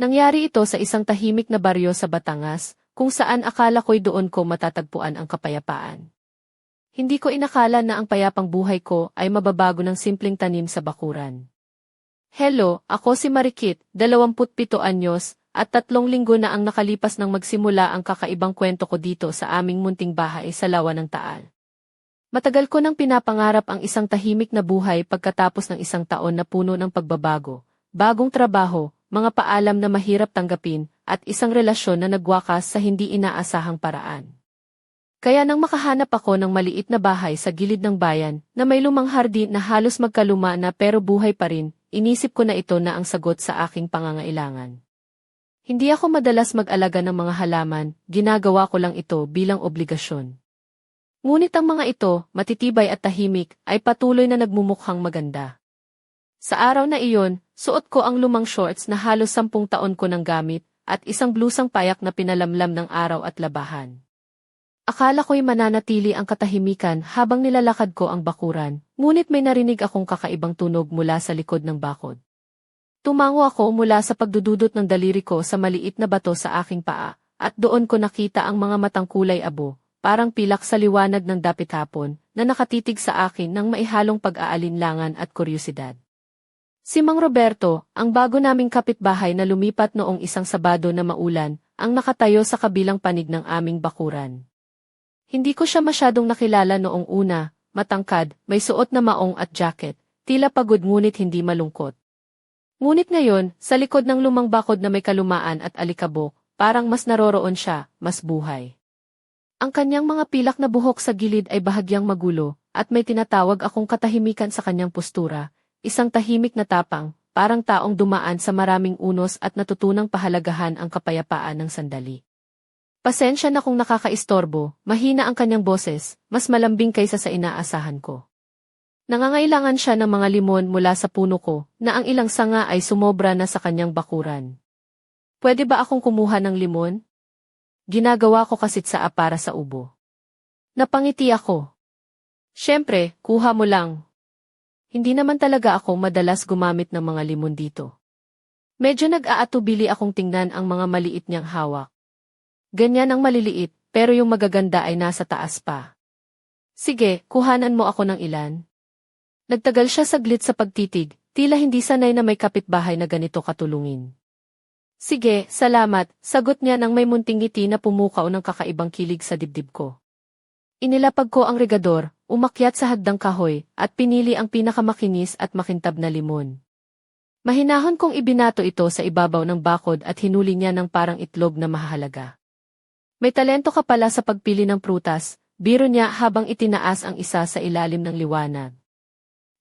Nangyari ito sa isang tahimik na baryo sa Batangas, kung saan akala ko'y doon ko matatagpuan ang kapayapaan. Hindi ko inakala na ang payapang buhay ko ay mababago ng simpleng tanim sa bakuran. Hello, ako si Marikit, 27 anyos, at 3 linggo na ang nakalipas nang magsimula ang kakaibang kwento ko dito sa aming munting bahay sa Lawa ng Taal. Matagal ko nang pinapangarap ang isang tahimik na buhay pagkatapos ng isang taon na puno ng pagbabago, bagong trabaho, mga paalam na mahirap tanggapin, at isang relasyon na nagwakas sa hindi inaasahang paraan. Kaya nang makahanap ako ng maliit na bahay sa gilid ng bayan na may lumang hardin na halos magkaluma na pero buhay pa rin, inisip ko na ito na ang sagot sa aking pangangailangan. Hindi ako madalas mag-alaga ng mga halaman, ginagawa ko lang ito bilang obligasyon. Ngunit ang mga ito, matitibay at tahimik, ay patuloy na nagmumukhang maganda. Sa araw na iyon, suot ko ang lumang shorts na halos 10 taon ko nang gamit, at isang blusang payak na pinalamlam ng araw at labahan. Akala ko'y mananatili ang katahimikan habang nilalakad ko ang bakuran, ngunit may narinig akong kakaibang tunog mula sa likod ng bakod. Tumango ako mula sa pagdududot ng daliri ko sa maliit na bato sa aking paa, at doon ko nakita ang mga matang kulay abo, parang pilak sa liwanag ng dapit hapon, na nakatitig sa akin ng maihalong pag-aalinlangan at kuryosidad. Si Mang Roberto, ang bago naming kapitbahay na lumipat noong isang Sabado na maulan, ang nakatayo sa kabilang panig ng aming bakuran. Hindi ko siya masyadong nakilala noong una, matangkad, may suot na maong at jacket, tila pagod ngunit hindi malungkot. Ngunit ngayon, sa likod ng lumang bakod na may kalumaan at alikabok, parang mas naroroon siya, mas buhay. Ang kanyang mga pilak na buhok sa gilid ay bahagyang magulo, at may tinatawag akong katahimikan sa kanyang postura, isang tahimik na tapang, parang taong dumaan sa maraming unos at natutunang pahalagahan ang kapayapaan ng sandali. Pasensya na kung nakakaistorbo, mahina ang kanyang boses, mas malambing kaysa sa inaasahan ko. Nangangailangan siya ng mga limon mula sa puno ko, na ang ilang sanga ay sumobra na sa kanyang bakuran. Pwede ba akong kumuha ng limon? Ginagawa ko kasit sa para sa ubo. Napangiti ako. Siyempre, kuha mo lang. Hindi naman talaga ako madalas gumamit ng mga limon dito. Medyo nag-aatubili akong tingnan ang mga maliit niyang hawak. Ganyan ang maliliit, pero yung magaganda ay nasa taas pa. Sige, kuhanan mo ako ng ilan. Nagtagal siya saglit sa pagtitig, tila hindi sanay na may kapitbahay na ganito katulungin. Sige, salamat, sagot niya nang may munting ngiti na pumukaw ng kakaibang kilig sa dibdib ko. Inilapag ko ang regador, umakyat sa hagdang kahoy, at pinili ang pinakamakinis at makintab na limon. Mahinahon kong ibinato ito sa ibabaw ng bakod at hinuli niya ng parang itlog na mahalaga. May talento ka pala sa pagpili ng prutas, biro niya habang itinaas ang isa sa ilalim ng liwanag.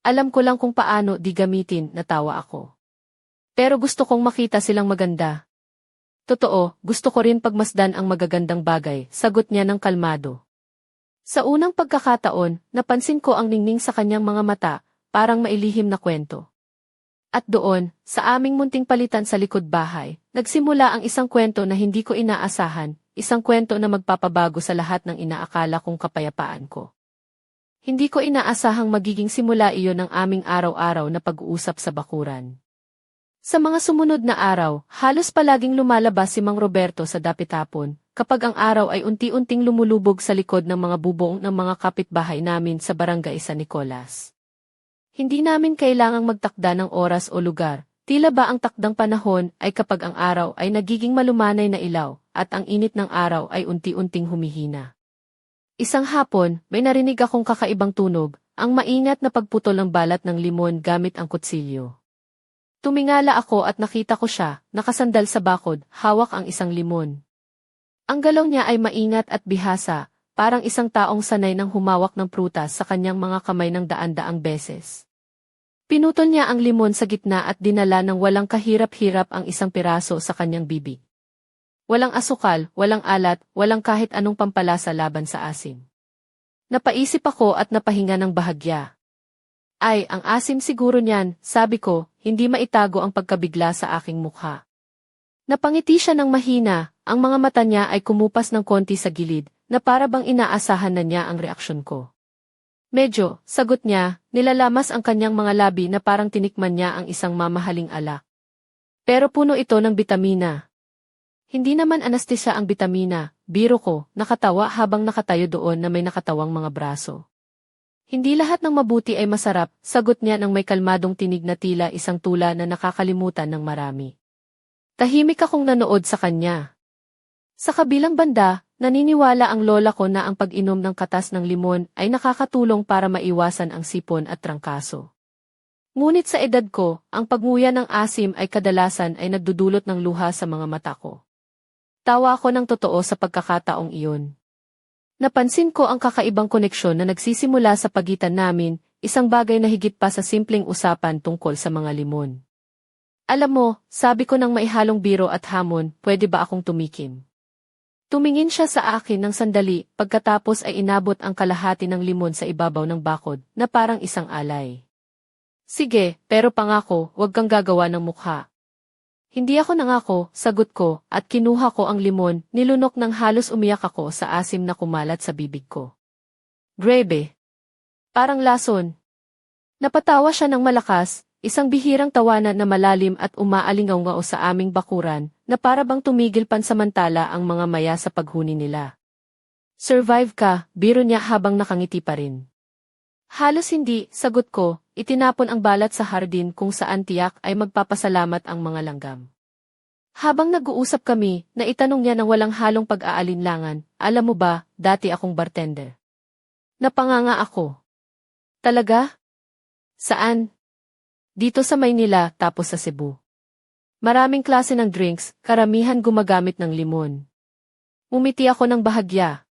Alam ko lang kung paano di gamitin, natawa ako. Pero gusto kong makita silang maganda. Totoo, gusto ko rin pagmasdan ang magagandang bagay, sagot niya ng kalmado. Sa unang pagkakataon, napansin ko ang ningning sa kanyang mga mata, parang mailihim na kwento. At doon, sa aming munting palitan sa likod bahay, nagsimula ang isang kwento na hindi ko inaasahan, isang kwento na magpapabago sa lahat ng inaakala kong kapayapaan ko. Hindi ko inaasahang magiging simula iyon ng aming araw-araw na pag-uusap sa bakuran. Sa mga sumunod na araw, halos palaging lumalabas si Mang Roberto sa dapit-hapon, kapag ang araw ay unti-unting lumulubog sa likod ng mga bubong ng mga kapitbahay namin sa barangay San Nicolas. Hindi namin kailangang magtakda ng oras o lugar, tila ba ang takdang panahon ay kapag ang araw ay nagiging malumanay na ilaw, at ang init ng araw ay unti-unting humihina. Isang hapon, may narinig akong kakaibang tunog, ang maingat na pagputol ng balat ng limon gamit ang kutsilyo. Tumingala ako at nakita ko siya, nakasandal sa bakod, hawak ang isang limon. Ang galaw niya ay maingat at bihasa, parang isang taong sanay ng humawak ng prutas sa kanyang mga kamay ng daan-daang beses. Pinutol niya ang limon sa gitna at dinala ng walang kahirap-hirap ang isang piraso sa kanyang bibig. Walang asukal, walang alat, walang kahit anong pampalasa laban sa asim. Napaisip ako at napahinga ng bahagya. Ay, ang asim siguro niyan, sabi ko, hindi maitago ang pagkabigla sa aking mukha. Napangiti siya ng mahina, ang mga mata niya ay kumupas ng konti sa gilid, na para bang inaasahan na niya ang reaksyon ko. Medyo, sagot niya, nilalamas ang kanyang mga labi na parang tinikman niya ang isang mamahaling alak. Pero puno ito ng bitamina. Hindi naman anestesya ang bitamina, biro ko, nakatawa habang nakatayo doon na may nakatawang mga braso. Hindi lahat ng mabuti ay masarap, sagot niya ng may kalmadong tinig na tila isang tula na nakakalimutan ng marami. Tahimik akong nanood sa kanya. Sa kabilang banda, naniniwala ang lola ko na ang pag-inom ng katas ng limon ay nakakatulong para maiwasan ang sipon at trangkaso. Ngunit sa edad ko, ang pagmuya ng asim ay kadalasan ay nagdudulot ng luha sa mga mata ko. Tawa ako ng totoo sa pagkakataong iyon. Napansin ko ang kakaibang koneksyon na nagsisimula sa pagitan namin, isang bagay na higit pa sa simpleng usapan tungkol sa mga limon. Alam mo, sabi ko ng maihalong biro at hamon, pwede ba akong tumikim? Tumingin siya sa akin ng sandali, pagkatapos ay inabot ang kalahati ng limon sa ibabaw ng bakod, na parang isang alay. Sige, pero pangako, huwag kang gagawa ng mukha. Hindi ako nangako, sagot ko, at kinuha ko ang limon, nilunok ng halos umiyak ako sa asim na kumalat sa bibig ko. Grabe! Parang lason. Napatawa siya ng malakas, isang bihirang tawanan na malalim at umaalingaw sa aming bakuran, na para bang tumigil pansamantala ang mga maya sa paghuni nila. Survive ka, biro niya habang nakangiti pa rin. Halos hindi, sagot ko, itinapon ang balat sa hardin kung saan tiyak ay magpapasalamat ang mga langgam. Habang nag-uusap kami, naitanong niya ng walang halong pag-aalinlangan, alam mo ba, dati akong bartender. Napanganga ako. Talaga? Saan? Dito sa Maynila, tapos sa Cebu. Maraming klase ng drinks, karamihan gumagamit ng limon. Umiti ako ng bahagya.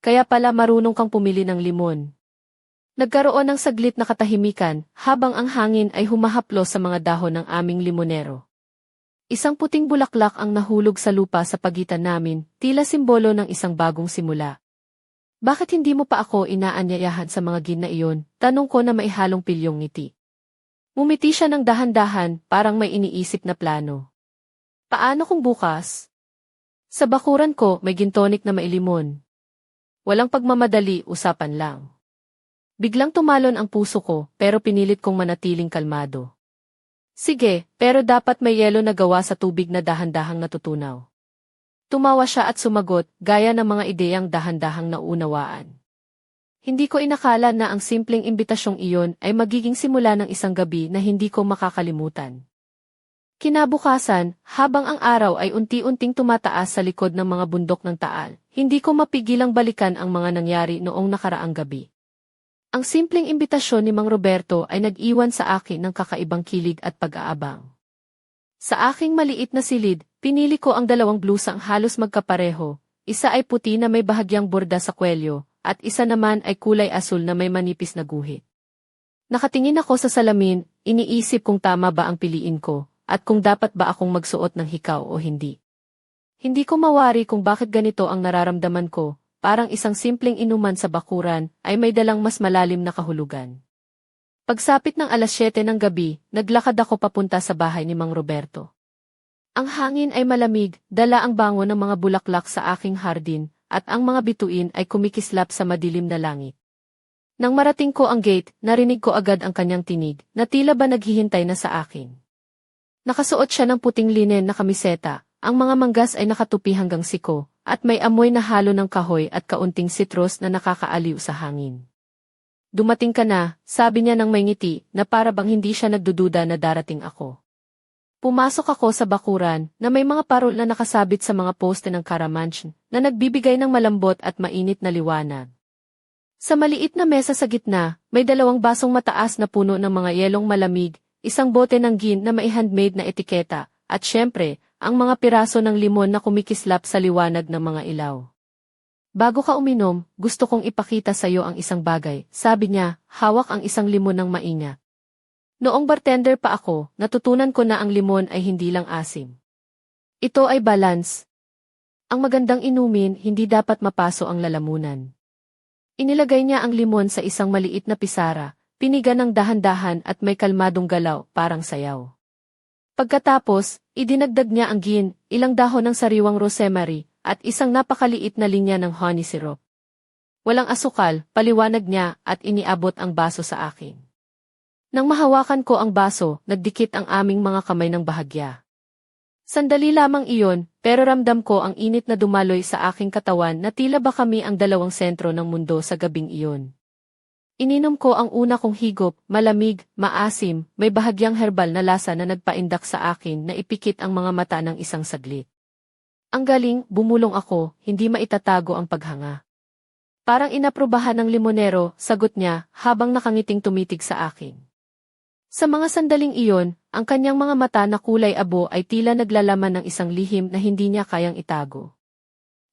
Kaya pala marunong kang pumili ng limon. Nagkaroon ng saglit na katahimikan, habang ang hangin ay humahaplos sa mga dahon ng aming limonero. Isang puting bulaklak ang nahulog sa lupa sa pagitan namin, tila simbolo ng isang bagong simula. Bakit hindi mo pa ako inaanyayahan sa mga gin na iyon? Tanong ko na maihalong pilyong ngiti. Umiti siya ng dahan-dahan, parang may iniisip na plano. Paano kung bukas? Sa bakuran ko, may gin tonic na mailimon. Walang pagmamadali, usapan lang. Biglang tumalon ang puso ko, pero pinilit kong manatiling kalmado. Sige, pero dapat may yelo na gawa sa tubig na dahan-dahang natutunaw. Tumawa siya at sumagot, gaya ng mga ideyang dahan-dahang naunawaan. Hindi ko inakala na ang simpleng imbitasyong iyon ay magiging simula ng isang gabi na hindi ko makakalimutan. Kinabukasan, habang ang araw ay unti-unting tumataas sa likod ng mga bundok ng Taal, hindi ko mapigilang balikan ang mga nangyari noong nakaraang gabi. Ang simpleng imbitasyon ni Mang Roberto ay nag-iwan sa akin ng kakaibang kilig at pag-aabang. Sa aking maliit na silid, pinili ko ang dalawang blusang halos magkapareho, isa ay puti na may bahagyang borda sa kwelyo, at isa naman ay kulay asul na may manipis na guhit. Nakatingin ako sa salamin, iniisip kung tama ba ang piliin ko, at kung dapat ba akong magsuot ng hikaw o hindi. Hindi ko mawari kung bakit ganito ang nararamdaman ko, parang isang simpleng inuman sa bakuran ay may dalang mas malalim na kahulugan. Pagsapit ng 7:00 ng gabi, naglakad ako papunta sa bahay ni Mang Roberto. Ang hangin ay malamig, dala ang bango ng mga bulaklak sa aking hardin, at ang mga bituin ay kumikislap sa madilim na langit. Nang marating ko ang gate, narinig ko agad ang kanyang tinig, na tila ba naghihintay na sa akin. Nakasuot siya ng puting linen na kamiseta, ang mga manggas ay nakatupi hanggang siko, at may amoy na halo ng kahoy at kaunting citrus na nakakaaliw sa hangin. Dumating ka na, sabi niya ng may ngiti, na para bang hindi siya nagdududa na darating ako. Pumasok ako sa bakuran, na may mga parol na nakasabit sa mga poste ng Karamanch, na nagbibigay ng malambot at mainit na liwanag. Sa maliit na mesa sa gitna, may 2 basong mataas na puno ng mga yelong malamig, isang bote ng gin na may handmade na etiketa, at syempre, ang mga piraso ng limon na kumikislap sa liwanag ng mga ilaw. Bago ka uminom, gusto kong ipakita sa iyo ang isang bagay, sabi niya, hawak ang isang limon ng maingat. Noong bartender pa ako, natutunan ko na ang limon ay hindi lang asim. Ito ay balance. Ang magandang inumin, hindi dapat mapaso ang lalamunan. Inilagay niya ang limon sa isang maliit na pisara, piniga ng dahan-dahan at may kalmadong galaw, parang sayaw. Pagkatapos, idinagdag niya ang gin, ilang dahon ng sariwang rosemary, at isang napakaliit na linya ng honey syrup. Walang asukal, paliwanag niya, at iniabot ang baso sa akin. Nang mahawakan ko ang baso, nagdikit ang aming mga kamay ng bahagya. Sandali lamang iyon, pero ramdam ko ang init na dumaloy sa aking katawan na tila ba kami ang dalawang sentro ng mundo sa gabing iyon. Ininom ko ang una kong higop, malamig, maasim, may bahagyang herbal na lasa na nagpaindak sa akin na ipikit ang mga mata ng isang saglit. Ang galing, bumulong ako, hindi maitatago ang paghanga. Parang inaprubahan ng limonero, sagot niya, habang nakangiting tumitig sa akin. Sa mga sandaling iyon, ang kanyang mga mata na kulay abo ay tila naglalaman ng isang lihim na hindi niya kayang itago.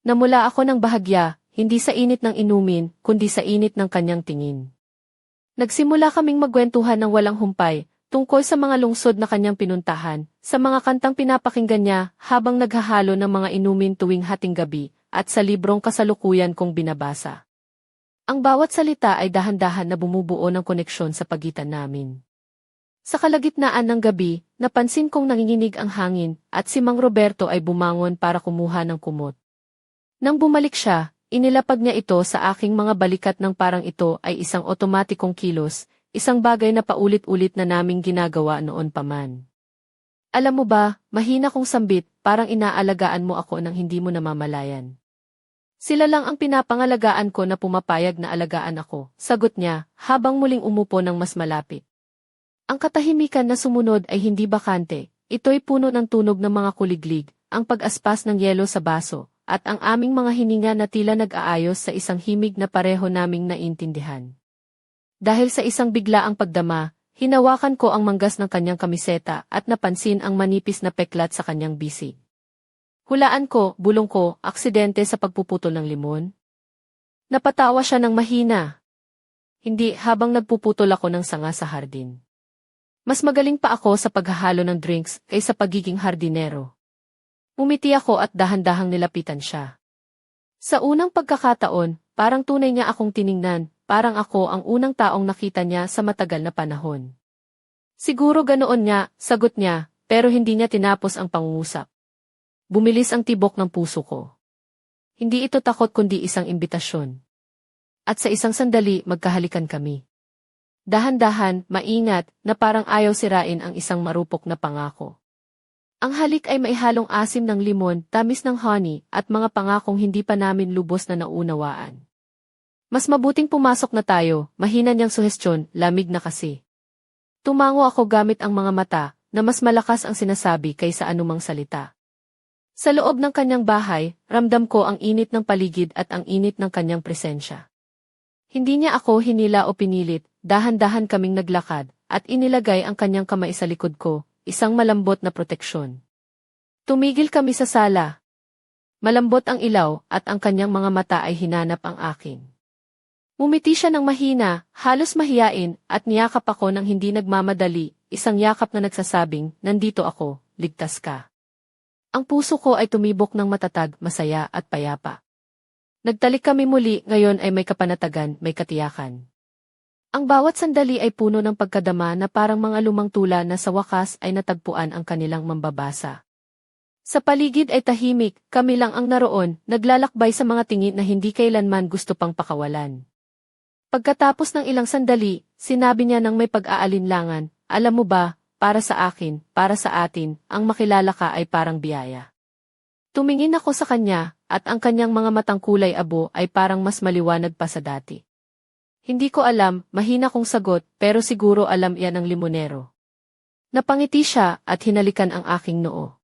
Namula ako ng bahagya, hindi sa init ng inumin, kundi sa init ng kanyang tingin. Nagsimula kaming magkwentuhan ng walang humpay, tungkol sa mga lungsod na kanyang pinuntahan, sa mga kantang pinapakinggan niya habang naghahalo ng mga inumin tuwing hating gabi, at sa librong kasalukuyan kong binabasa. Ang bawat salita ay dahan-dahan na bumubuo ng koneksyon sa pagitan namin. Sa kalagitnaan ng gabi, napansin kong nanginginig ang hangin, at si Mang Roberto ay bumangon para kumuha ng kumot. Nang bumalik siya, inilapag niya ito sa aking mga balikat ng parang ito ay isang otomatikong kilos, isang bagay na paulit-ulit na naming ginagawa noon pa man. Alam mo ba, mahina kong sambit, parang inaalagaan mo ako nang hindi mo namamalayan. Sila lang ang pinapangalagaan ko na pumapayag na alagaan ako, sagot niya, habang muling umupo ng mas malapit. Ang katahimikan na sumunod ay hindi bakante, ito'y puno ng tunog ng mga kuliglig, ang pag-aspas ng yelo sa baso, at ang aming mga hininga na tila nag-aayos sa isang himig na pareho naming naintindihan. Dahil sa isang biglaang pagdama, hinawakan ko ang manggas ng kanyang kamiseta at napansin ang manipis na peklat sa kanyang bisig. Hulaan ko, bulong ko, aksidente sa pagpuputol ng limon? Napatawa siya ng mahina. Hindi, habang nagpuputol ako ng sanga sa hardin. Mas magaling pa ako sa paghahalo ng drinks kaysa pagiging hardinero. Umiti ako at dahan-dahang nilapitan siya. Sa unang pagkakataon, parang tunay niya akong tiningnan, parang ako ang unang taong nakita niya sa matagal na panahon. Siguro ganoon niya, sagot niya, pero hindi niya tinapos ang pangungusap. Bumilis ang tibok ng puso ko. Hindi ito takot kundi isang imbitasyon. At sa isang sandali magkahalikan kami. Dahan-dahan, maingat, na parang ayaw sirain ang isang marupok na pangako. Ang halik ay maihalong asim ng limon, tamis ng honey, at mga pangakong hindi pa namin lubos na naunawaan. Mas mabuting pumasok na tayo, mahina niyang suhestyon, lamig na kasi. Tumango ako gamit ang mga mata, na mas malakas ang sinasabi kaysa anumang salita. Sa loob ng kanyang bahay, ramdam ko ang init ng paligid at ang init ng kanyang presensya. Hindi niya ako hinila o pinilit, dahan-dahan kaming naglakad, at inilagay ang kanyang kamay sa likod ko, isang malambot na proteksyon. Tumigil kami sa sala. Malambot ang ilaw, at ang kanyang mga mata ay hinanap ang akin. Umiti siya ng mahina, halos mahiyain, at niyakap ako ng hindi nagmamadali, isang yakap na nagsasabing, nandito ako, ligtas ka. Ang puso ko ay tumibok ng matatag, masaya at payapa. Nagtalik kami muli, ngayon ay may kapanatagan, may katiyakan. Ang bawat sandali ay puno ng pagkadama na parang mga lumang tula na sa wakas ay natagpuan ang kanilang mambabasa. Sa paligid ay tahimik, kami lang ang naroon, naglalakbay sa mga tingin na hindi kailanman gusto pang pakawalan. Pagkatapos ng ilang sandali, sinabi niya ng may pag-aalinlangan, alam mo ba, para sa akin, para sa atin, ang makilala ka ay parang biyaya. Tumingin ako sa kanya, at ang kanyang mga matang kulay abo ay parang mas maliwanag pa sa dati. Hindi ko alam, mahina kong sagot, pero siguro alam iyan ng limonero. Napangiti siya at hinalikan ang aking noo.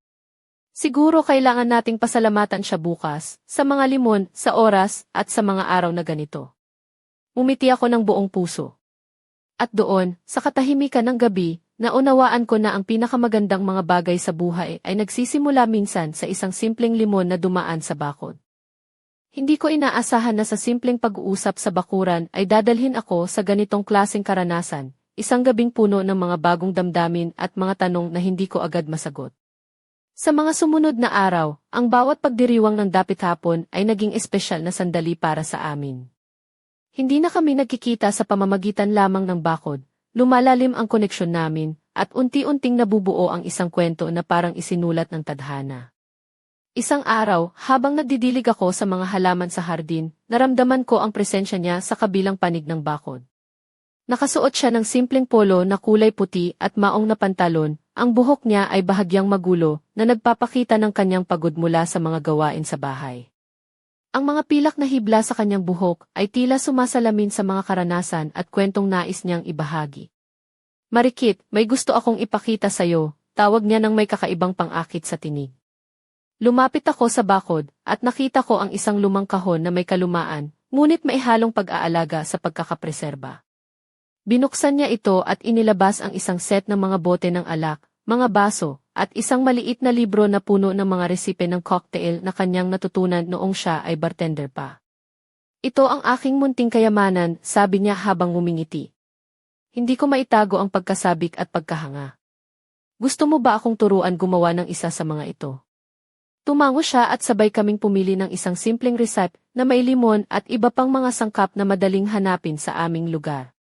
Siguro kailangan nating pasalamatan siya bukas, sa mga limon, sa oras, at sa mga araw na ganito. Umiti ako ng buong puso. At doon, sa katahimikan ng gabi, naunawaan ko na ang pinakamagandang mga bagay sa buhay ay nagsisimula minsan sa isang simpleng limon na dumaan sa bakod. Hindi ko inaasahan na sa simpleng pag-uusap sa bakuran ay dadalhin ako sa ganitong klaseng karanasan, isang gabing puno ng mga bagong damdamin at mga tanong na hindi ko agad masagot. Sa mga sumunod na araw, ang bawat pagdiriwang ng dapit hapon ay naging espesyal na sandali para sa amin. Hindi na kami nagkikita sa pamamagitan lamang ng bakod, lumalalim ang koneksyon namin, at unti-unting nabubuo ang isang kwento na parang isinulat ng tadhana. Isang araw, habang nagdidilig ako sa mga halaman sa hardin, naramdaman ko ang presensya niya sa kabilang panig ng bakod. Nakasuot siya ng simpleng polo na kulay puti at maong na pantalon, Ang buhok niya ay bahagyang magulo na nagpapakita ng kanyang pagod mula sa mga gawain sa bahay. Ang mga pilak na hibla sa kanyang buhok ay tila sumasalamin sa mga karanasan at kwentong nais niyang ibahagi. Marikit, may gusto akong ipakita sa'yo, tawag niya ng may kakaibang pang-akit sa tinig. Lumapit ako sa bakod at nakita ko ang isang lumang kahon na may kalumaan, ngunit may halong pag-aalaga sa pagkakapreserba. Binuksan niya ito at inilabas ang isang set ng mga bote ng alak, mga baso, at isang maliit na libro na puno ng mga resipe ng cocktail na kanyang natutunan noong siya ay bartender pa. Ito ang aking munting kayamanan, sabi niya habang ngumingiti. Hindi ko maitago ang pagkasabik at pagkahanga. Gusto mo ba akong turuan gumawa ng isa sa mga ito? Tumango siya at sabay kaming pumili ng isang simpleng recipe na may limon at iba pang mga sangkap na madaling hanapin sa aming lugar.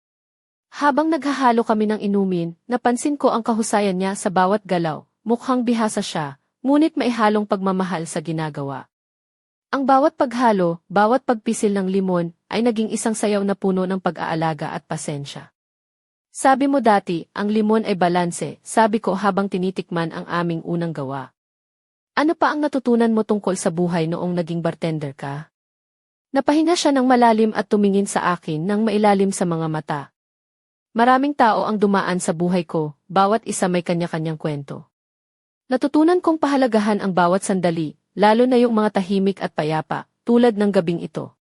Habang naghahalo kami ng inumin, napansin ko ang kahusayan niya sa bawat galaw. Mukhang bihasa siya, ngunit may halong pagmamahal sa ginagawa. Ang bawat paghalo, bawat pagpisil ng limon, ay naging isang sayaw na puno ng pag-aalaga at pasensya. Sabi mo dati, ang limon ay balanse, sabi ko habang tinitikman ang aming unang gawa. Ano pa ang natutunan mo tungkol sa buhay noong naging bartender ka? Napahinga siya ng malalim at tumingin sa akin nang mailalim sa mga mata. Maraming tao ang dumaan sa buhay ko, bawat isa may kanya-kanyang kwento. Natutunan kong pahalagahan ang bawat sandali, lalo na yung mga tahimik at payapa, tulad ng gabing ito.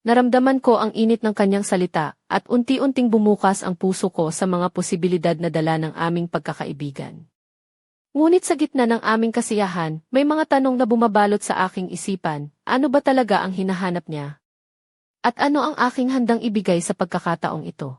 Naramdaman ko ang init ng kanyang salita, at unti-unting bumukas ang puso ko sa mga posibilidad na dala ng aming pagkakaibigan. Ngunit sa gitna ng aming kasiyahan, may mga tanong na bumabalot sa aking isipan, ano ba talaga ang hinahanap niya? At ano ang aking handang ibigay sa pagkakataong ito?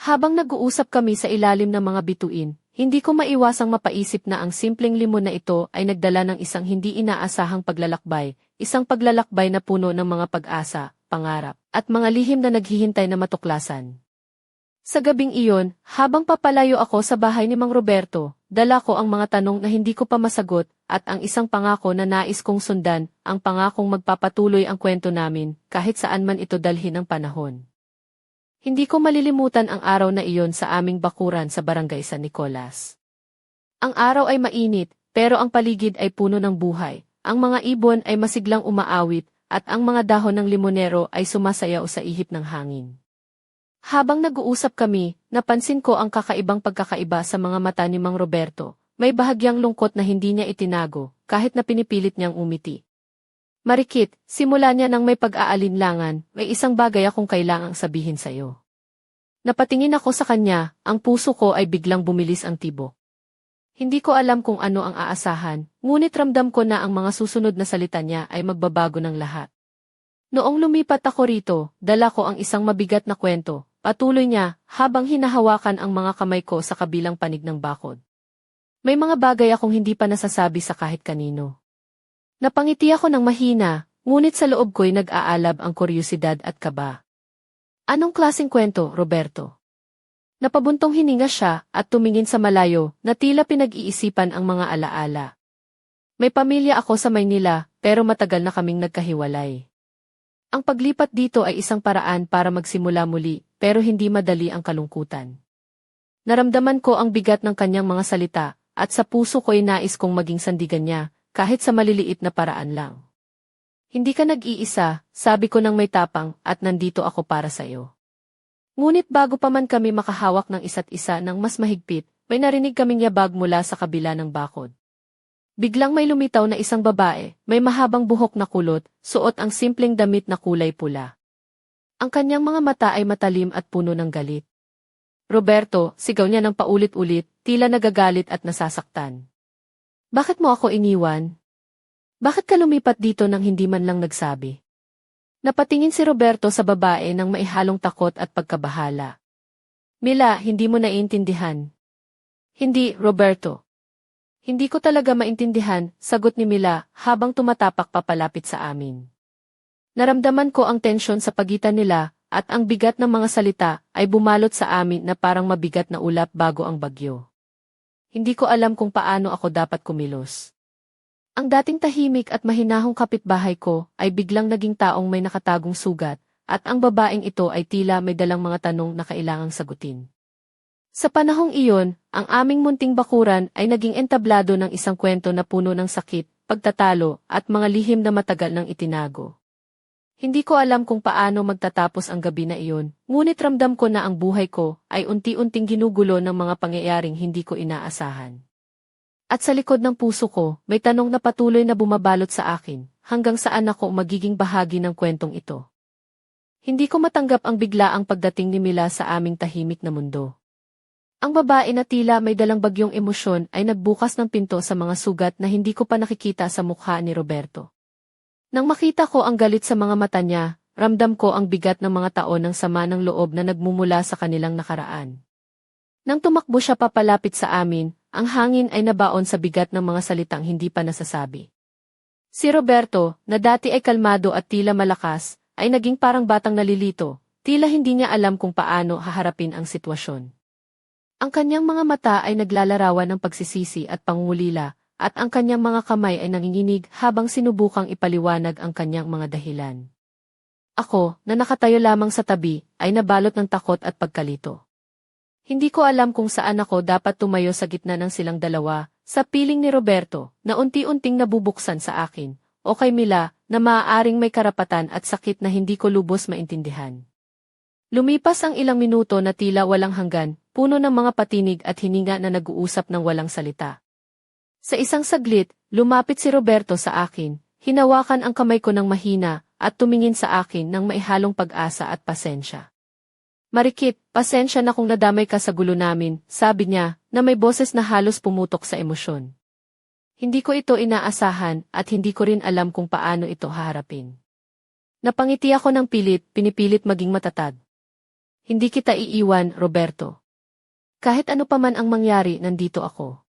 Habang nag-uusap kami sa ilalim ng mga bituin, hindi ko maiwasang mapaisip na ang simpleng limon na ito ay nagdala ng isang hindi inaasahang paglalakbay, isang paglalakbay na puno ng mga pag-asa, pangarap, at mga lihim na naghihintay na matuklasan. Sa gabing iyon, habang papalayo ako sa bahay ni Mang Roberto, dala ko ang mga tanong na hindi ko pa masagot, at ang isang pangako na nais kong sundan, ang pangakong magpapatuloy ang kwento namin, kahit saan man ito dalhin ng panahon. Hindi ko malilimutan ang araw na iyon sa aming bakuran sa barangay San Nicolas. Ang araw ay mainit, pero ang paligid ay puno ng buhay. Ang mga ibon ay masiglang umaawit, at ang mga dahon ng limonero ay sumasayaw sa ihip ng hangin. Habang nag-uusap kami, napansin ko ang kakaibang pagkakaiba sa mga mata ni Mang Roberto. May bahagyang lungkot na hindi niya itinago, kahit na pinipilit niyang umiti. Marikit, simula niya nang may pag-aalinlangan, may isang bagay akong kailangang sabihin sa'yo. Napatingin ako sa kanya, ang puso ko ay biglang bumilis ang tibok. Hindi ko alam kung ano ang aasahan, ngunit ramdam ko na ang mga susunod na salita niya ay magbabago ng lahat. Noong lumipat ako rito, dala ko ang isang mabigat na kwento, patuloy niya, habang hinahawakan ang mga kamay ko sa kabilang panig ng bakod. May mga bagay akong hindi pa nasasabi sa kahit kanino. Napangiti ako ng mahina, ngunit sa loob ko'y nag-aalab ang kuryosidad at kaba. Anong klaseng kwento, Roberto? Napabuntong hininga siya at tumingin sa malayo na tila pinag-iisipan ang mga alaala. May pamilya ako sa Maynila, pero matagal na kaming nagkahiwalay. Ang paglipat dito ay isang paraan para magsimula muli, pero hindi madali ang kalungkutan. Naramdaman ko ang bigat ng kanyang mga salita, at sa puso ko'y nais kong maging sandigan niya, kahit sa maliliit na paraan lang. Hindi ka nag-iisa, sabi ko ng may tapang, at nandito ako para sa'yo. Ngunit bago pa man kami makahawak ng isa't isa ng mas mahigpit, may narinig kaming yabag mula sa kabila ng bakod. Biglang may lumitaw na isang babae, may mahabang buhok na kulot, suot ang simpleng damit na kulay pula. Ang kanyang mga mata ay matalim at puno ng galit. Roberto, sigaw niya ng paulit-ulit, tila nagagalit at nasasaktan. Bakit mo ako iniwan? Bakit ka lumipat dito nang hindi man lang nagsabi? Napatingin si Roberto sa babae nang maihalong takot at pagkabahala. Mila, hindi mo naiintindihan. Hindi, Roberto. Hindi ko talaga maintindihan, sagot ni Mila habang tumatapak papalapit sa amin. Naramdaman ko ang tensyon sa pagitan nila at ang bigat ng mga salita ay bumalot sa amin na parang mabigat na ulap bago ang bagyo. Hindi ko alam kung paano ako dapat kumilos. Ang dating tahimik at mahinahong kapitbahay ko ay biglang naging taong may nakatagong sugat, at ang babaeng ito ay tila may dalang mga tanong na kailangang sagutin. Sa panahong iyon, ang aming munting bakuran ay naging entablado ng isang kwento na puno ng sakit, pagtatalo, at mga lihim na matagal nang itinago. Hindi ko alam kung paano magtatapos ang gabi na iyon, ngunit ramdam ko na ang buhay ko ay unti-unting ginugulo ng mga pangyayaring hindi ko inaasahan. At sa likod ng puso ko, may tanong na patuloy na bumabalot sa akin, hanggang saan ako magiging bahagi ng kwentong ito. Hindi ko matanggap ang biglaang pagdating ni Mila sa aming tahimik na mundo. Ang babae na tila may dalang bagyong emosyon ay nagbukas ng pinto sa mga sugat na hindi ko pa nakikita sa mukha ni Roberto. Nang makita ko ang galit sa mga mata niya, ramdam ko ang bigat ng mga taon ng sama ng loob na nagmumula sa kanilang nakaraan. Nang tumakbo siya papalapit sa amin, ang hangin ay nabaon sa bigat ng mga salitang hindi pa nasasabi. Si Roberto, na dati ay kalmado at tila malakas, ay naging parang batang nalilito, tila hindi niya alam kung paano haharapin ang sitwasyon. Ang kanyang mga mata ay naglalarawan ng pagsisisi at pangungulila, at ang kanyang mga kamay ay nanginginig habang sinubukang ipaliwanag ang kanyang mga dahilan. Ako, na nakatayo lamang sa tabi, ay nabalot ng takot at pagkalito. Hindi ko alam kung saan ako dapat tumayo sa gitna ng silang dalawa, sa piling ni Roberto, na unti-unting nabubuksan sa akin, o kay Mila, na maaaring may karapatan at sakit na hindi ko lubos maintindihan. Lumipas ang ilang minuto na tila walang hanggan, puno ng mga patinig at hininga na nag-uusap ng walang salita. Sa isang saglit, lumapit si Roberto sa akin, hinawakan ang kamay ko ng mahina, at tumingin sa akin ng maihalong pag-asa at pasensya. Marikit, pasensya na kung nadamay ka sa gulo namin, sabi niya, na may boses na halos pumutok sa emosyon. Hindi ko ito inaasahan at hindi ko rin alam kung paano ito haharapin. Napangiti ako ng pilit, pinipilit maging matatag. Hindi kita iiwan, Roberto. Kahit ano pa man ang mangyari, nandito ako.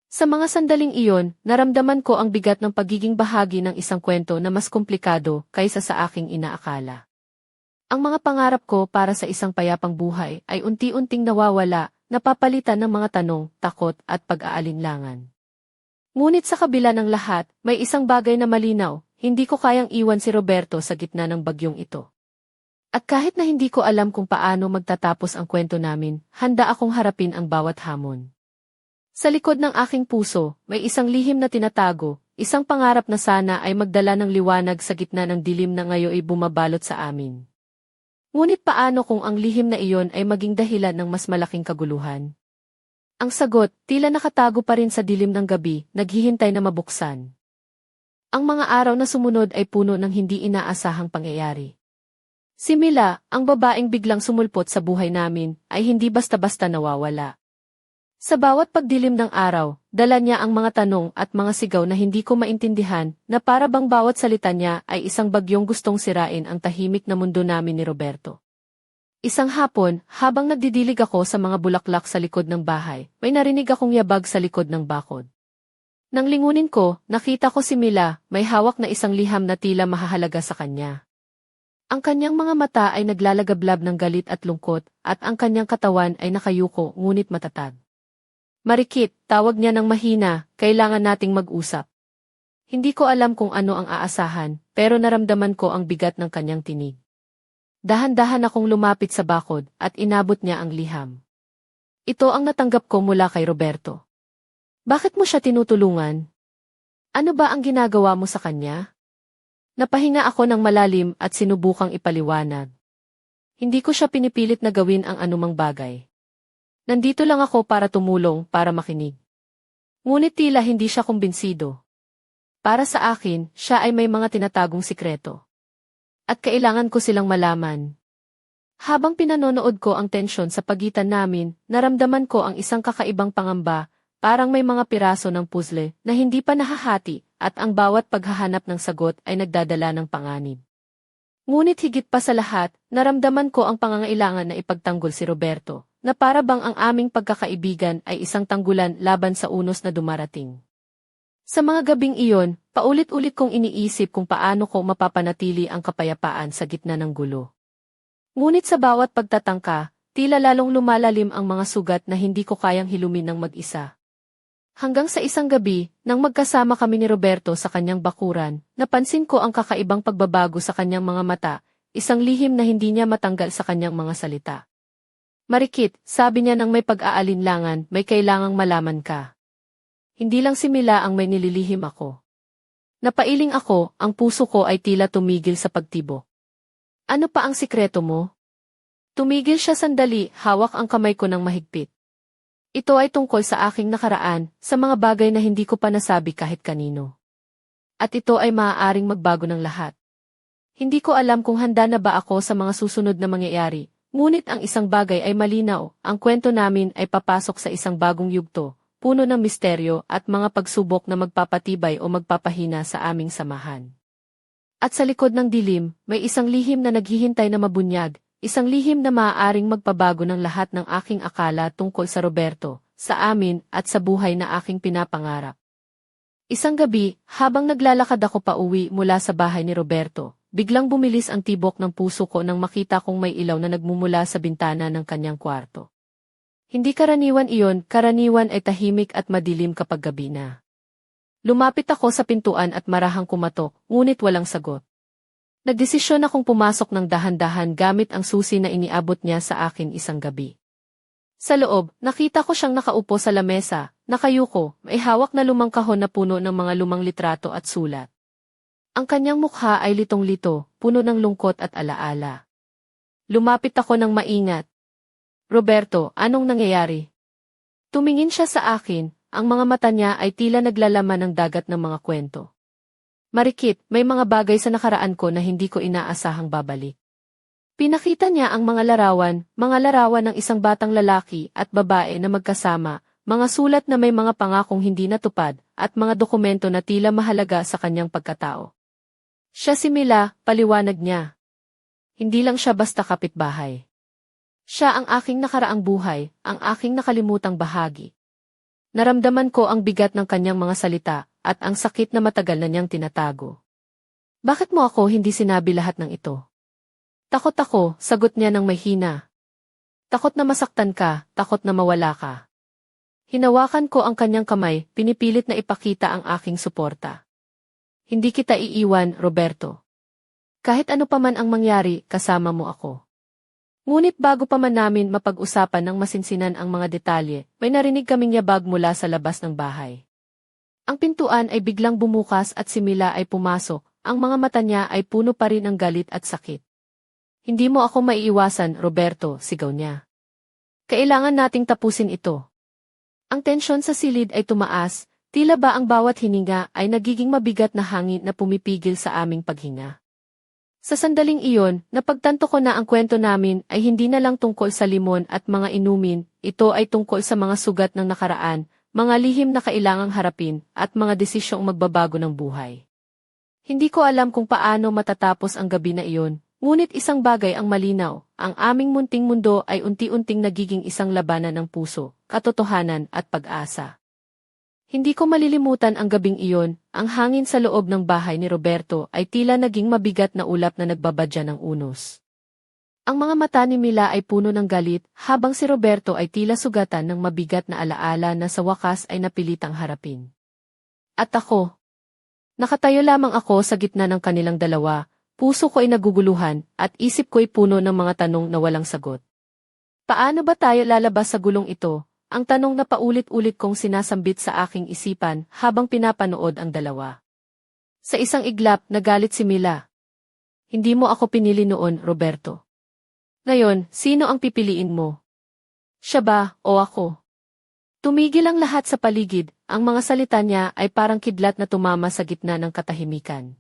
Sa mga sandaling iyon, naramdaman ko ang bigat ng pagiging bahagi ng isang kwento na mas komplikado kaysa sa aking inaakala. Ang mga pangarap ko para sa isang payapang buhay ay unti-unting nawawala, napapalitan ng mga tanong, takot at pag-aalinlangan. Ngunit sa kabila ng lahat, may isang bagay na malinaw, hindi ko kayang iwan si Roberto sa gitna ng bagyong ito. At kahit na hindi ko alam kung paano magtatapos ang kwento namin, handa akong harapin ang bawat hamon. Sa likod ng aking puso, may isang lihim na tinatago, isang pangarap na sana ay magdala ng liwanag sa gitna ng dilim na ngayoy bumabalot sa amin. Ngunit paano kung ang lihim na iyon ay maging dahilan ng mas malaking kaguluhan? Ang sagot, tila nakatago pa rin sa dilim ng gabi, naghihintay na mabuksan. Ang mga araw na sumunod ay puno ng hindi inaasahang pangyayari. Si Mila, ang babaeng biglang sumulpot sa buhay namin, ay hindi basta-basta nawawala. Sa bawat pagdilim ng araw, dala niya ang mga tanong at mga sigaw na hindi ko maintindihan, na para bang bawat salita niya ay isang bagyong gustong sirain ang tahimik na mundo namin ni Roberto. Isang hapon, habang nagdidilig ako sa mga bulaklak sa likod ng bahay, may narinig akong yabag sa likod ng bakod. Nang lingunin ko, nakita ko si Mila, may hawak na isang liham na tila mahahalaga sa kanya. Ang kanyang mga mata ay naglalagablab ng galit at lungkot, at ang kanyang katawan ay nakayuko ngunit matatag. Marikit, tawag niya ng mahina, kailangan nating mag-usap. Hindi ko alam kung ano ang aasahan, pero naramdaman ko ang bigat ng kanyang tinig. Dahan-dahan akong lumapit sa bakod, at inabot niya ang liham. Ito ang natanggap ko mula kay Roberto. Bakit mo siya tinutulungan? Ano ba ang ginagawa mo sa kanya? Napahinga ako ng malalim at sinubukang ipaliwanag. Hindi ko siya pinipilit na gawin ang anumang bagay. Nandito lang ako para tumulong, para makinig. Ngunit tila hindi siya kumbinsido. Para sa akin, siya ay may mga tinatagong sikreto. At kailangan ko silang malaman. Habang pinanonood ko ang tensyon sa pagitan namin, naramdaman ko ang isang kakaibang pangamba, parang may mga piraso ng puzzle na hindi pa nahahati, at ang bawat paghahanap ng sagot ay nagdadala ng panganib. Ngunit higit pa sa lahat, naramdaman ko ang pangangailangan na ipagtanggol si Roberto, na para bang ang aming pagkakaibigan ay isang tanggulan laban sa unos na dumarating. Sa mga gabing iyon, paulit-ulit kong iniisip kung paano ko mapapanatili ang kapayapaan sa gitna ng gulo. Ngunit sa bawat pagtatangka, tila lalong lumalalim ang mga sugat na hindi ko kayang hilumin ng mag-isa. Hanggang sa isang gabi, nang magkasama kami ni Roberto sa kanyang bakuran, napansin ko ang kakaibang pagbabago sa kanyang mga mata, isang lihim na hindi niya matanggal sa kanyang mga salita. Marikit, sabi niya nang may pag-aalinlangan, may kailangang malaman ka. Hindi lang si Mila ang may nililihim ako. Napailing ako, ang puso ko ay tila tumigil sa pagtibok. Ano pa ang sikreto mo? Tumigil siya sandali, hawak ang kamay ko ng mahigpit. Ito ay tungkol sa aking nakaraan, sa mga bagay na hindi ko pa nasabi kahit kanino. At ito ay maaaring magbago ng lahat. Hindi ko alam kung handa na ba ako sa mga susunod na mangyayari, ngunit ang isang bagay ay malinaw, ang kwento namin ay papasok sa isang bagong yugto, puno ng misteryo at mga pagsubok na magpapatibay o magpapahina sa aming samahan. At sa likod ng dilim, may isang lihim na naghihintay na mabunyag, isang lihim na maaaring magpabago ng lahat ng aking akala tungkol sa Roberto, sa amin at sa buhay na aking pinapangarap. Isang gabi, habang naglalakad ako pauwi mula sa bahay ni Roberto, biglang bumilis ang tibok ng puso ko nang makita kong may ilaw na nagmumula sa bintana ng kanyang kwarto. Hindi karaniwan iyon, karaniwan ay tahimik at madilim kapag gabi na. Lumapit ako sa pintuan at marahang kumatok, ngunit walang sagot. Nagdesisyon akong pumasok ng dahan-dahan gamit ang susi na iniabot niya sa akin isang gabi. Sa loob, nakita ko siyang nakaupo sa lamesa, nakayuko, may hawak na lumang kahon na puno ng mga lumang litrato at sulat. Ang kanyang mukha ay litong-lito, puno ng lungkot at alaala. Lumapit ako ng maingat. Roberto, anong nangyayari? Tumingin siya sa akin, ang mga mata niya ay tila naglalaman ng dagat ng mga kwento. Marikit, may mga bagay sa nakaraan ko na hindi ko inaasahang babalik. Pinakita niya ang mga larawan ng isang batang lalaki at babae na magkasama, mga sulat na may mga pangakong hindi natupad, at mga dokumento na tila mahalaga sa kanyang pagkatao. Siya si Mila, paliwanag niya. Hindi lang siya basta kapitbahay. Siya ang aking nakaraang buhay, ang aking nakalimutang bahagi. Naramdaman ko ang bigat ng kanyang mga salita, at ang sakit na matagal na niyang tinatago. Bakit mo ako hindi sinabi lahat ng ito? Takot ako, sagot niya ng may hina. Takot na masaktan ka, takot na mawala ka. Hinawakan ko ang kanyang kamay, pinipilit na ipakita ang aking suporta. Hindi kita iiwan, Roberto. Kahit ano pa man ang mangyari, kasama mo ako. Ngunit bago pa man namin mapag-usapan ng masinsinan ang mga detalye, may narinig kaming yabag mula sa labas ng bahay. Ang pintuan ay biglang bumukas at si Mila ay pumasok, ang mga mata niya ay puno pa rin ng galit at sakit. Hindi mo ako maiiwasan, Roberto, sigaw niya. Kailangan nating tapusin ito. Ang tensyon sa silid ay tumaas, tila ba ang bawat hininga ay nagiging mabigat na hangin na pumipigil sa aming paghinga. Sa sandaling iyon, napagtanto ko na ang kwento namin ay hindi na lang tungkol sa limon at mga inumin, ito ay tungkol sa mga sugat ng nakaraan, mga lihim na kailangang harapin, at mga desisyong magbabago ng buhay. Hindi ko alam kung paano matatapos ang gabi na iyon, ngunit isang bagay ang malinaw, ang aming munting mundo ay unti-unting nagiging isang labanan ng puso, katotohanan at pag-asa. Hindi ko malilimutan ang gabing iyon, ang hangin sa loob ng bahay ni Roberto ay tila naging mabigat na ulap na nagbabadya ng unos. Ang mga mata ni Mila ay puno ng galit, habang si Roberto ay tila sugatan ng mabigat na alaala na sa wakas ay napilitang harapin. At ako? Nakatayo lamang ako sa gitna ng kanilang dalawa, puso ko ay naguguluhan, at isip ko'y puno ng mga tanong na walang sagot. Paano ba tayo lalabas sa gulong ito? Ang tanong na paulit-ulit kong sinasambit sa aking isipan habang pinapanood ang dalawa. Sa isang iglap, nagalit si Mila. Hindi mo ako pinili noon, Roberto. Ngayon, sino ang pipiliin mo? Siya ba, o ako? Tumigil ang lahat sa paligid, ang mga salita niya ay parang kidlat na tumama sa gitna ng katahimikan.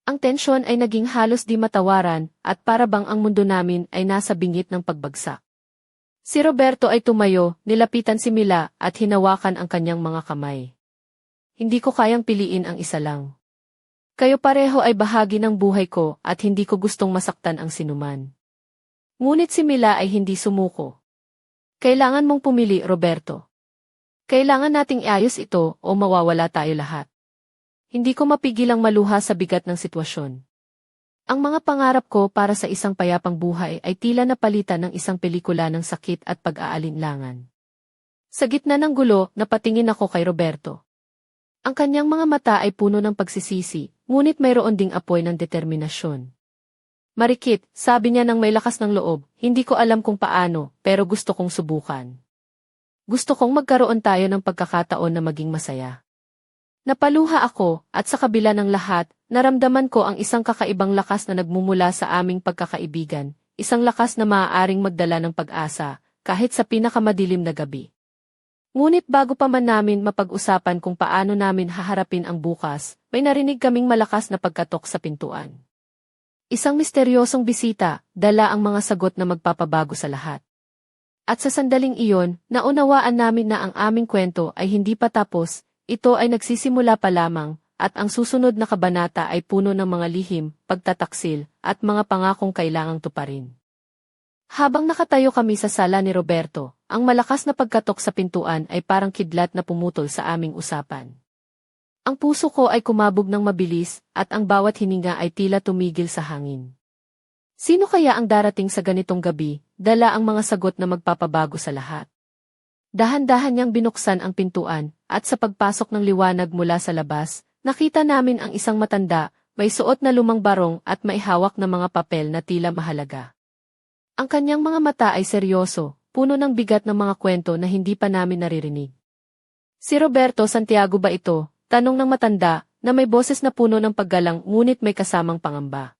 Ang tensyon ay naging halos di matawaran, at para bang ang mundo namin ay nasa bingit ng pagbagsak. Si Roberto ay tumayo, nilapitan si Mila at hinawakan ang kanyang mga kamay. Hindi ko kayang piliin ang isa lang. Kayo pareho ay bahagi ng buhay ko at hindi ko gustong masaktan ang sinuman. Ngunit si Mila ay hindi sumuko. Kailangan mong pumili, Roberto. Kailangan nating iayos ito o mawawala tayo lahat. Hindi ko mapigilang maluha sa bigat ng sitwasyon. Ang mga pangarap ko para sa isang payapang buhay ay tila napalitan ng isang pelikula ng sakit at pag-aalinlangan. Sa gitna ng gulo, napatingin ako kay Roberto. Ang kanyang mga mata ay puno ng pagsisisi, ngunit mayroon ding apoy ng determinasyon. Marikit, sabi niya ng may lakas ng loob, hindi ko alam kung paano, pero gusto kong subukan. Gusto kong magkaroon tayo ng pagkakataon na maging masaya. Napaluha ako, at sa kabila ng lahat, naramdaman ko ang isang kakaibang lakas na nagmumula sa aming pagkakaibigan, isang lakas na maaaring magdala ng pag-asa, kahit sa pinakamadilim na gabi. Ngunit bago pa man namin mapag-usapan kung paano namin haharapin ang bukas, may narinig kaming malakas na pagkatok sa pintuan. Isang misteryosong bisita, dala ang mga sagot na magpapabago sa lahat. At sa sandaling iyon, naunawaan namin na ang aming kwento ay hindi pa tapos, ito ay nagsisimula pa lamang, at ang susunod na kabanata ay puno ng mga lihim, pagtataksil, at mga pangakong kailangang tuparin. Habang nakatayo kami sa sala ni Roberto, ang malakas na pagkatok sa pintuan ay parang kidlat na pumutol sa aming usapan. Ang puso ko ay kumabog ng mabilis, at ang bawat hininga ay tila tumigil sa hangin. Sino kaya ang darating sa ganitong gabi, dala ang mga sagot na magpapabago sa lahat? Dahan-dahan niyang binuksan ang pintuan, at sa pagpasok ng liwanag mula sa labas, nakita namin ang isang matanda, may suot na lumang barong at may hawak na mga papel na tila mahalaga. Ang kanyang mga mata ay seryoso, puno ng bigat ng mga kwento na hindi pa namin naririnig. Si Roberto Santiago ba ito? Tanong ng matanda, na may boses na puno ng paggalang ngunit may kasamang pangamba.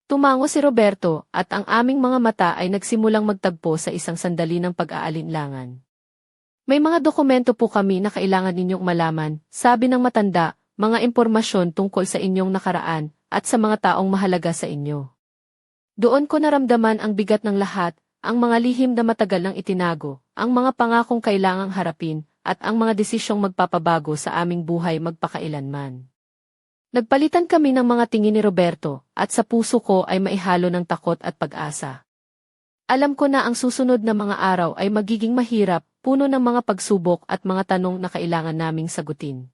Tumango si Roberto, at ang aming mga mata ay nagsimulang magtagpo sa isang sandali ng pag-aalinlangan. May mga dokumento po kami na kailangan ninyong malaman, sabi ng matanda, mga impormasyon tungkol sa inyong nakaraan, at sa mga taong mahalaga sa inyo. Doon ko naramdaman ang bigat ng lahat, ang mga lihim na matagal nang itinago, ang mga pangakong kailangang harapin, at ang mga desisyong magpapabago sa aming buhay magpakailanman. Nagpalitan kami ng mga tingin ni Roberto, at sa puso ko ay maihalo ng takot at pag-asa. Alam ko na ang susunod na mga araw ay magiging mahirap, puno ng mga pagsubok at mga tanong na kailangan naming sagutin.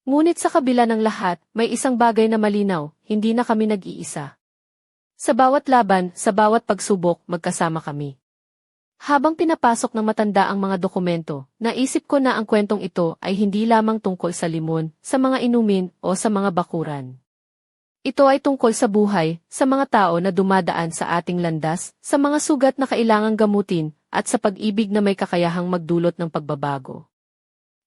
Ngunit sa kabila ng lahat, may isang bagay na malinaw, hindi na kami nag-iisa. Sa bawat laban, sa bawat pagsubok, magkasama kami. Habang pinapasok ng matanda ang mga dokumento, naisip ko na ang kwentong ito ay hindi lamang tungkol sa limon, sa mga inumin, o sa mga bakuran. Ito ay tungkol sa buhay, sa mga tao na dumadaan sa ating landas, sa mga sugat na kailangang gamutin, at sa pag-ibig na may kakayahang magdulot ng pagbabago.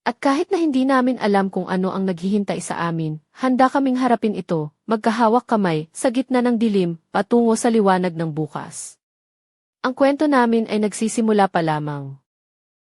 At kahit na hindi namin alam kung ano ang naghihintay sa amin, handa kaming harapin ito, magkahawak kamay, sa gitna ng dilim, patungo sa liwanag ng bukas. Ang kwento namin ay nagsisimula pa lamang.